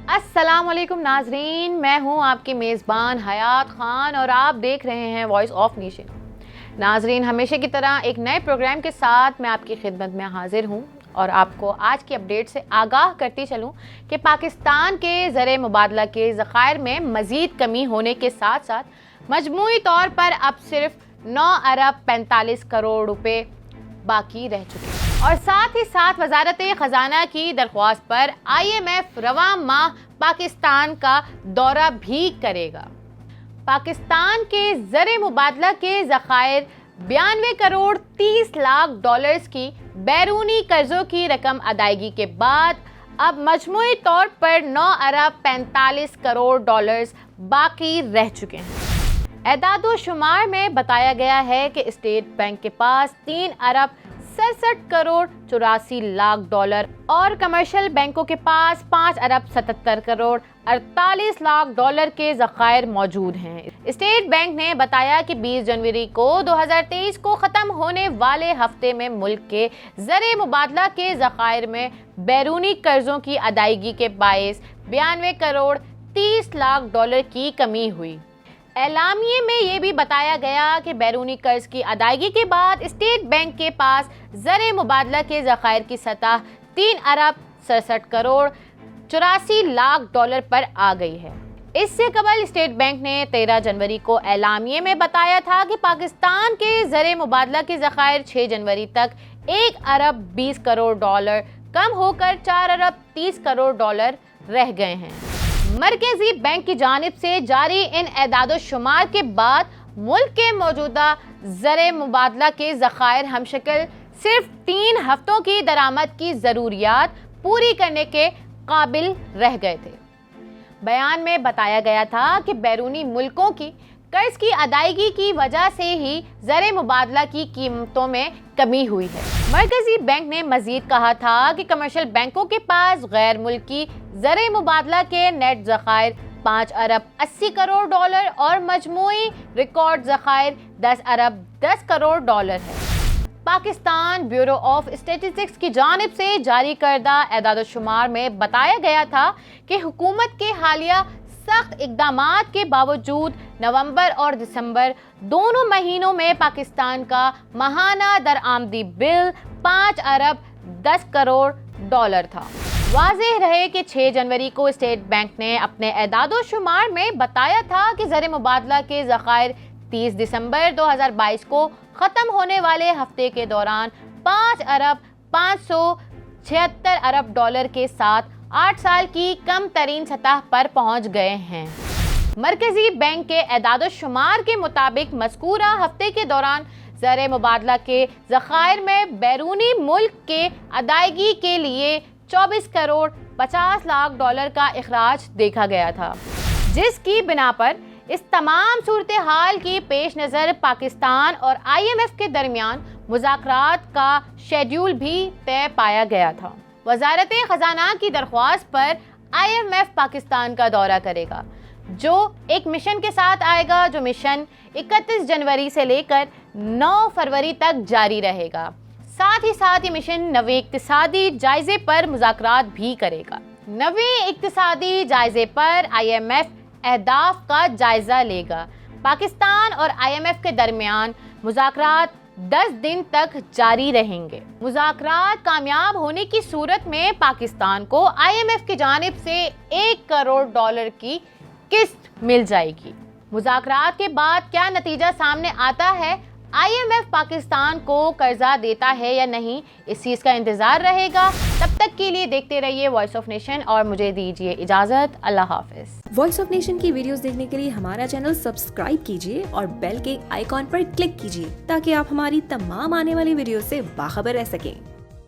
अस्सलाम वालेकुम नाजरीन, मैं हूं आपकी मेज़बान हयात खान और आप देख रहे हैं वॉइस ऑफ नेशन। नाजरीन, हमेशा की तरह एक नए प्रोग्राम के साथ मैं आपकी खिदमत में हाजिर हूं और आपको आज की अपडेट से आगाह करती चलूं कि पाकिस्तान के ज़र मुबादला के ज़खायर में मज़ीद कमी होने के साथ साथ मजमूई तौर पर अब सिर्फ 9 अरब 45 करोड़ रुपए बाकी रह चुके हैं और साथ ही साथ वजारत ख़जाना की दरख्वास्त पर IMF रवां माह पाकिस्तान का दौरा भी करेगा। पाकिस्तान के ज़र मुबादला के ज़खायर 92 करोड़ 30 लाख डॉलर्स की बैरूनी कर्ज़ों की रकम अदायगी के बाद अब मजमूई तौर पर 9 अरब 45 करोड़ डॉलर्स बाकी रह चुके हैं। एदादो शुमार में बताया गया है कि स्टेट बैंक के पास 3 अरब 67 करोड़ 84 लाख डॉलर और कमर्शियल बैंकों के पास 5 अरब 77 करोड़ 48 लाख डॉलर के ज़खायर मौजूद हैं। स्टेट बैंक ने बताया कि 20 जनवरी को 2023 को ख़त्म होने वाले हफ्ते में मुल्क के ज़र मुबादला के ज़खायर में बैरूनी कर्ज़ों की अदायगी के बायस 92 करोड़ 30 लाख डॉलर की कमी हुई। एलामिये में ये भी बताया गया कि बैरूनी कर्ज की अदायगी के बाद स्टेट बैंक के पास ज़र मुबादला के ज़खायर की सतह 3 अरब 67 करोड़ 84 लाख डॉलर पर आ गई है। इससे कबल स्टेट बैंक ने 13 जनवरी को एलामिये में बताया था कि पाकिस्तान के ज़र मुबादला के ज़खायर 6 जनवरी तक 1 अरब 20 करोड़ डॉलर कम होकर 4 अरब 30 करोड़ डॉलर रह गए हैं। मरकज़ी बैंक की जानिब से जारी इन एदादो शुमार के बाद मुल्क के मौजूदा ज़र मुबादला के ज़खायर हमशक्ल सिर्फ 3 हफ्तों की दरामद की ज़रूरियात पूरी करने के काबिल रह गए थे। बयान में बताया गया था कि बैरूनी मुल्कों की कर्ज की अदायगी की वजह से ही ज़र मुबादला की कीमतों में कमी हुई है। मरकज़ी बैंक ने मज़ीद कहा था कि कमर्शियल बैंकों के पास गैर मुल्की ज़र मुबादला के नेट ज़खायर 5 अरब 80 करोड़ डॉलर और मजमूई रिकॉर्ड ज़खायर 10 अरब 10 करोड़ डॉलर है। पाकिस्तान ब्यूरो ऑफ स्टैटिस्टिक्स की जानिब से जारी करदा एदाद शुमार में बताया गया था कि हुकूमत के हालिया सख्त इक़दामात के बावजूद नवंबर और दिसंबर दोनों महीनों में पाकिस्तान का माहाना दरआमदी बिल 5 अरब 10 करोड़ डॉलर था। वाज़ेह रहे कि 6 जनवरी को स्टेट बैंक ने अपने एदादो शुमार में बताया था कि ज़र मुबादला के ज़खायर 30 दिसंबर 2022 को ख़त्म होने वाले हफ्ते के दौरान 5 अरब 576 अरब डॉलर के साथ 8 साल की कम तरीन सतह पर पहुंच गए हैं। मरकज़ी बैंक के एदादो शुमार के मुताबिक मज़कूरा हफ्ते के दौरान ज़र मुबादला के ज़खायर में बैरूनी मुल्क के अदायगी के लिए 24 करोड़ 50 लाख डॉलर का इखराज देखा गया था, जिसकी बिना पर इस तमाम सूरत हाल की पेश नज़र पाकिस्तान और IMF के दरमियान मुज़ाकरात का शेड्यूल भी तय पाया गया था। वजारत ख़जाना की दरख्वास्त पर IMF पाकिस्तान का दौरा करेगा, जो एक मिशन के साथ आएगा, जो मिशन 31 जनवरी से लेकर 9 फरवरी तक जारी रहेगा। साथ ही साथ ये मिशन नवे इक्तिसादी जायजे पर मुज़ाकरात भी करेगा। नवे इक्तिसादी जायजे पर IMF अहदाफ का जायजा लेगा। पाकिस्तान और IMF के दरमियान मुज़ाकरात 10 दिन तक जारी रहेंगे। मुज़ाकरात कामयाब होने की सूरत में पाकिस्तान को IMF की जानिब से 1 करोड़ डॉलर की किस्त मिल जाएगी। मुज़ाकरात के बाद क्या नतीजा सामने आता है, IMF पाकिस्तान को कर्जा देता है या नहीं, इस चीज़ का इंतज़ार रहेगा। तब तक के लिए देखते रहिए वॉइस ऑफ नेशन और मुझे दीजिए इजाज़त। अल्लाह हाफ़िज़। वॉइस ऑफ नेशन की वीडियोस देखने के लिए हमारा चैनल सब्सक्राइब कीजिए और बेल के आइकॉन पर क्लिक कीजिए ताकि आप हमारी तमाम आने वाली वीडियो से बाखबर रह सकें।